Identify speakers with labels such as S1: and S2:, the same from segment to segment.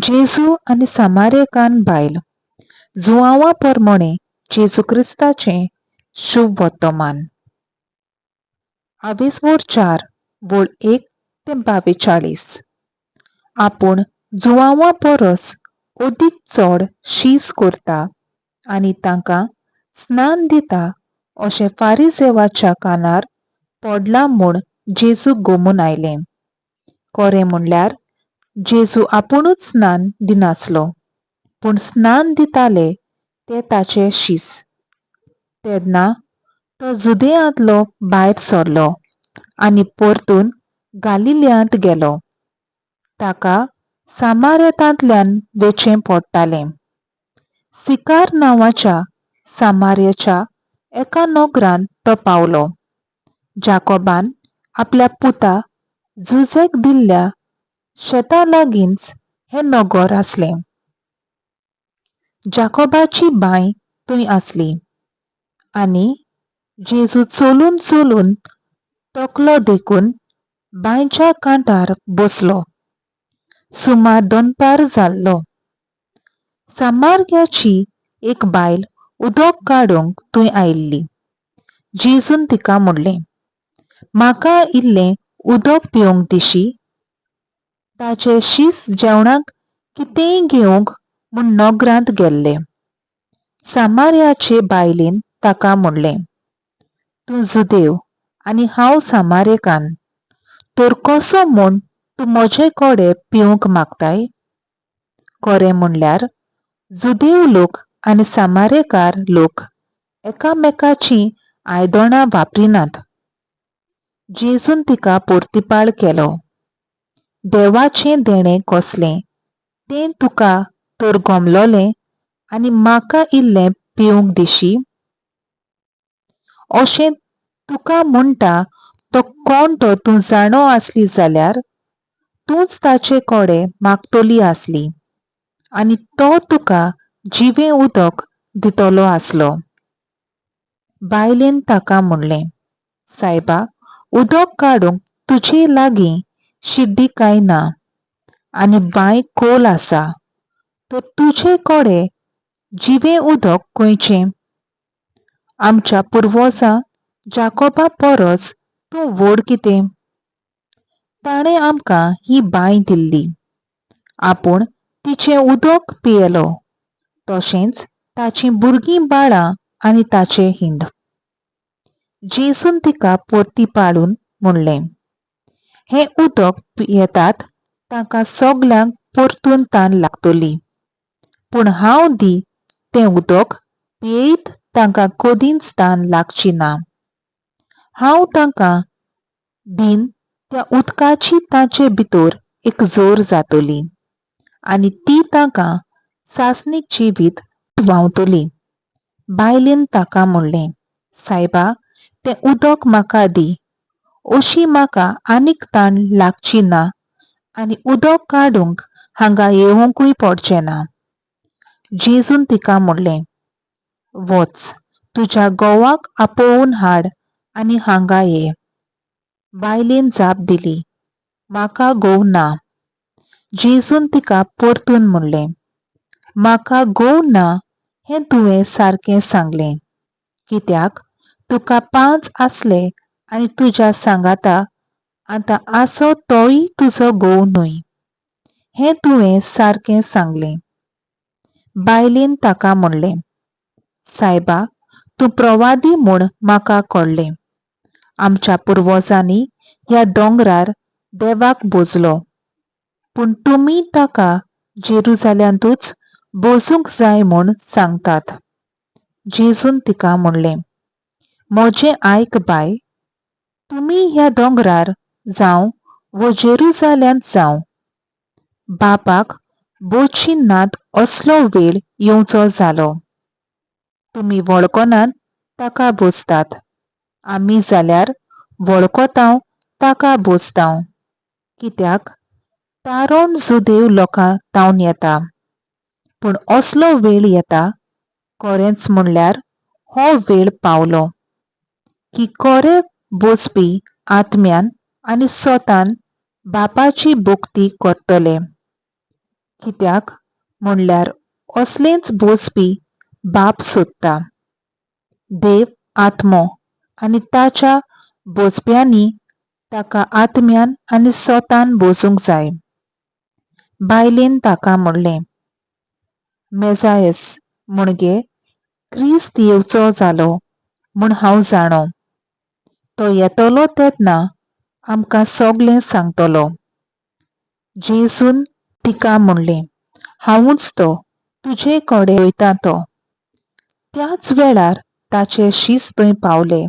S1: जेजू आनी सामारेकान बायल जुआंवा परमणे जेजू क्रिस्ताचे शुभ वर्तमान. आवेसवोर 4 वोळ 1 ते 42. आपूण जुआंवा परस ओदीक चड शीस करता आनी तांकां स्नान दिता अशें फारिसेवाच्या कानार पडलां म्हूण जेजूक गोमून आयलें. खरें म्हणल्यार जेजू आपुणूच स्नान दिनासलो, पूण स्नान दिताले ते ताचे शीस. तेन्ना तो जुदेयांतलो भायर सरलो आनी परतून गालिल्यांत गेलो. ताका सामार्यांतल्यान वेचें पडटालें. सिकार नांवाच्या सामार्याच्या एका नोगरांत तो पावलो. जाकोबान आपल्या पुता जुजेक दिल्ल्या शेता लागींच हें नगर आसलें. जाकोबाची बाय थंय आसली आनी जेजू चलून चलून तकलो देखून बांयच्या कांठार बसलो. सुमार दनपार जाल्लो. सामार्याची एक बायल उदक काडूंक थंय आयिल्ली. जेजून तिका म्हणलें, म्हाका इल्लें उदक पिवंक दिशी. ताचे शीस जेवणाक कितेंय घेवंक म्हूण नगरांत गेल्ले. सामार्याचे बायलेन ताका म्हणलें, तूं जुदेव आनी हांव सामारेकान, तर कसो म्हूण तूं म्हजे कडेन पिवंक मागताय? खरें म्हणल्यार जुदेव लोक आनी सामारेकार लोक एकामेकाचीं आयदनां वापरिनात. जेजून तिका परतिपाळ केलो, देवाचें देणें कसलें तें तुका तर गमलोलें आनी म्हाका इल्लें पिवंक दिशी. अशें तुका म्हणटा तो कोण तो तूं जाणो आसली जाल्यार तूंच ताचे कडेन मागतली आसली आनी तो तुका जिवें उदक दितलो आसलो. बायलेन ताका म्हणलें, सायबा, उदक काडूंक तुजे लागीं शिड्डी कांय ना आनी बांय खोल आसा, तर तुजे कडेन जिवें उदक खंयचें? आमच्या पुर्वजां जाकोबा परस तूं व्हड कितें? ताणें आमकां ही बांय दिल्ली. आपूण तिचें उदक पियेलो, तशेंच ताचीं भुरगीं बाळां आनी ताचे हिंड. जेजून तिका परतिपाळून म्हणलें, हें उदक पियेतात तांकां सगल्यांक परतून तान लागतली, पूण हांव दी तें उदक पियेयत तांकां कदींच तान लागची ना. हांव तांकां दीन त्या उदकाची तांचे भितर एक जोर जातली आनी ती तांकां सासणीक जिवीत व्हांवतली. बायलेन ताका म्हणलें, सायबा, तें उदक म्हाका दी. अशी म्हाका आनीक ताण लागची ना आनी उदक काडूंक हांगा येवंकूय पडचें ना. जेजून तिका म्हणलें, वच, तुज्या घोवाक आपोवून हाड आनी हांगा ये. बायलेन जाप दिली, म्हाका घोव ना. जेजून तिका परतून म्हणलें, म्हाका घोव ना हें तुवें सारकें सांगलें, कित्याक तुका 5 आसले आनी तुज्या सांगाता आतां आसो तोय तुजो घोव न्हय. हें तुवें सारकें सांगलें. बायलेन ताका म्हणलें, सायबा, तूं प्रवादी म्हूण म्हाका कळ्ळें. आमच्या पुर्वजांनी ह्या दोंगरार देवाक भोजलो, पूण तुमी ताका जेरुजाल्यांतूच भोजूंक जाय म्हूण सांगतात. जेजून तिका म्हणलें, म्हजें आयक बाय, तुमी ह्या दोंगरार जावं वो जेरुजाल्यांत जावं, बापाक भोगची नात असलो वेळ येवचो जालो. तुमी वळखनात ताका भोजतात, आमी जाल्यार वळखतांव ताका भोजतांव, कित्याक तारण जुदेव लोकां तावन येता. पूण असलो वेळ येता, खरेंच म्हणल्यार हो वेळ पावलो, की खरे भोजपी आत्म्यान आनी सोतान बापाची भोक्ती करतले. कित्याक म्हणल्यार असलेंच बोसपी बाप सोदता. देव आत्मो आनी ताच्या बोसप्यांनी ताका आत्म्यान आनी स्वतान बोसूंक जाय. बायलेन ताका म्हणलें, मेजायस म्हणजे क्रिस्त येवचो जालो म्हूण हांव जाणो. तो येतलो तेन्ना आमकां सगळें सांगतलो. जेजून तिका म्हणलें, हांवूच तो, तुजे कडेन वयता तो. त्याच वेळार ताचे शीस थंय पावले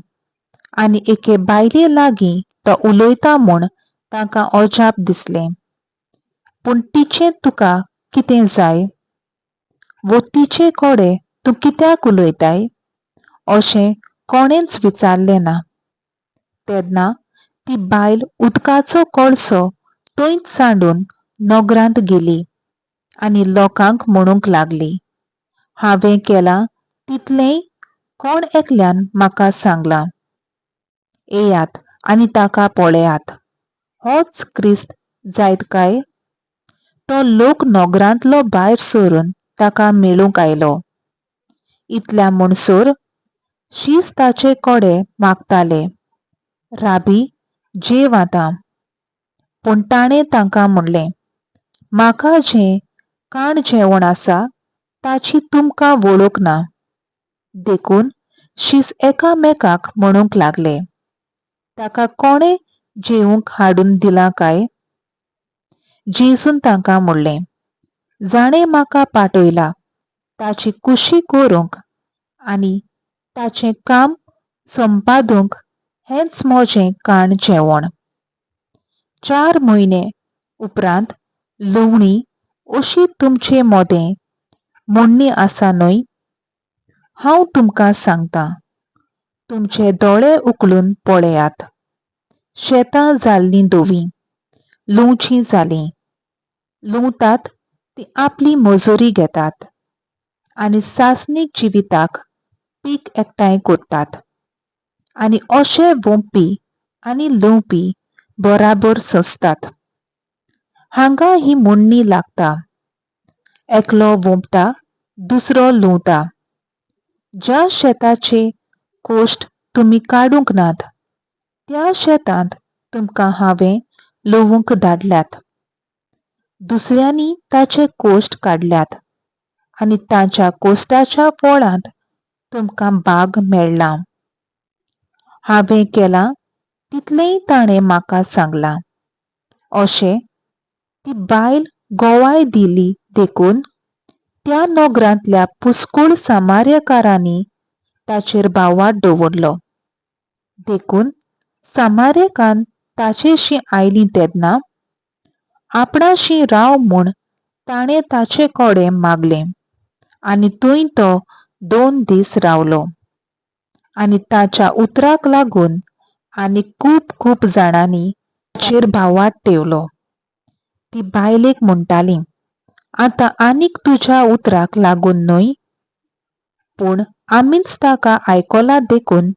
S1: आनी एके बायले लागीं तो उलयता म्हूण तांकां अजाप दिसलें. पूण तिचें तुका कितें जाय? वो तिचे कडेन तूं कित्याक उलयताय? अशें कोणेंच विचारलें ना. तेन्ना ती बायल उदकाचो कळसो थंयच सांडून नगरांत गेली आनी लोकांक म्हणूंक लागली, हांवें केलां तितलेंय कोण एकल्यान म्हाका सांगलां. येयात आनी ताका पळयात. होच क्रिस्त जायत काय? तो लोक नगरांतलो भायर सरून ताका मेळूंक आयलो. इतल्या म्हणसर शीस ताचे कडेन मागताले, राबी, जेव आतां. पूण ताणें तांकां म्हणलें, म्हाका जें खाण जेवण आसा ताची तुमकां वळख ना. देखून शीस एकामेकाक म्हणूंक लागले, ताका कोणें जेवूंक हाडून दिलां काय? जेजून तांकां म्हणलें, जाणें म्हाका पाठयला ताची कुशी करूंक आनी ताचें काम संपादूंक हेंच म्हजें खाण जेवण. 4 म्हयने उपरांत लुवणी अशी तुमचे मोदें म्हणणी आसा न्हय? हांव तुमकां सांगतां, तुमचे दोळे उखलून पळयात. शेतां जाल्लीं धोवीं, लुंवचीं जालीं. लुंवतात तीं आपली मजुरी घेतात आनी सासणीक जिविताक पीक एकठांय करतात. आनी अशे वोंपी आनी लुंवपी बराबर सोंसतात. हांगा ही म्हणणी लागता, एकलो वोंपता, दुसरो लुंवता. ज्या शेताचे कोश्ट तुमी काडूंक नात, त्या शेतांत तुमकां हांवें लुवूंक धाडल्यात. दुसऱ्यांनी ताचे कोश्ट काडल्यात आनी तांच्या कोश्टाच्या फळांत तुमकां भाग मेळ्ळा. हांवें केलां तितलेंय ताणें म्हाका सांगलां. अशें ती बायल गोवाय दिली देखून त्या नगरांतल्या पुस्कूळ सामार्यकारांनी ताचेर बावाट दवरलो. देखून सामार्यकान ताचेशी आयलीं तेन्ना आपणाशी राव म्हूण ताणें ताचे कडेन मागलें आनी थंय तो 2 दीस रावलो. आनी ताच्या उतराक लागून आनी खूब जाणांनी ताचेर बावाट ठेवलो. ती बायलेक म्हणटाली, आतां आनीक तुज्या उतराक लागून न्हय, पूण आमीच ताका आयकलां देखून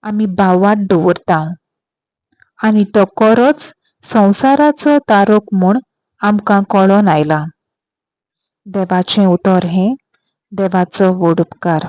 S1: आमी बावाट दवरता. आनी तो खरोच संवसाराचो तारक म्हूण आमकां कळोन आयला. देवाचें उतर हें. देवाचो व्हड उपकार.